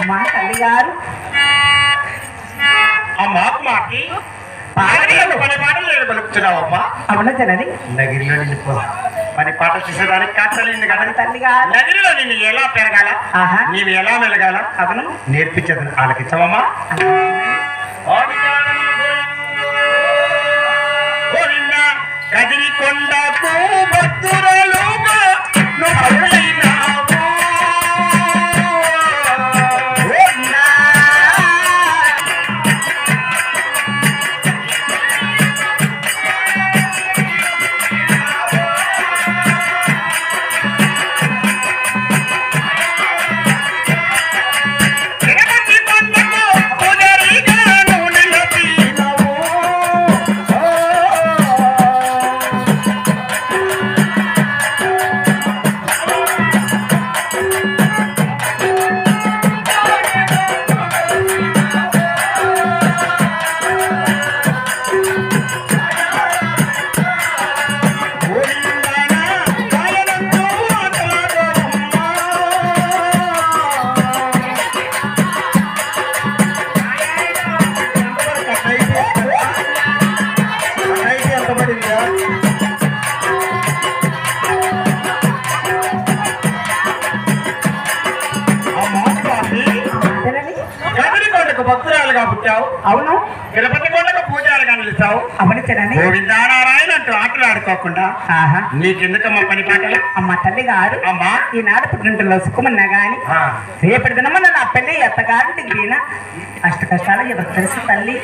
అమ్మా తల్లి గారు మాకు మాకి పని పాటలు నేను పలుకుతున్నావమ్మా. అవునా జనని నగిరిలో నిన్ను పని పాట చేసేదానికి కాటలింది కదా తల్లి గారు. నగిరిలో నిన్ను ఎలా పెరగాల నీవు ఎలా మెలగాల అవును నేర్పించదు ఆలకించవమ్మా. కదిరి కొండకు భక్తురాలుగా భక్తురాలుగా పుట్టావు. అవును తిరుపతి కొండకు పూజారుగా నిలిచావు. అవనిచనని గోవిందానారాయణ అంటూ ఆటలు ఆడుకోకుండా నీకెందుకమ్మా పని పాటలు. అమ్మ తల్లి గారు అమ్మా ఈనాడు పుట్టింటిలో సుఖమన్నా గాని రేపటి దినమన్న నా పెళ్లి ఎత్తగారింటికి పోయినా అష్ట కష్టాలు ఎవరు తెలుసు తల్లి.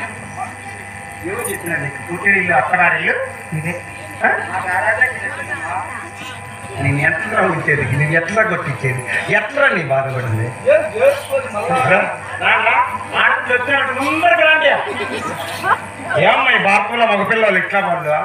పుట్టినిల్లు అత్తగారిల్లు ఇదే నేను ఎట్లా ఉంచేది నేను ఎట్లా కొట్టించేది ఎట్లా నీ బాధపడింది. ఏమ్మా ఈ బాత్రూంలో మగపిల్లలు ఇట్లా పడదా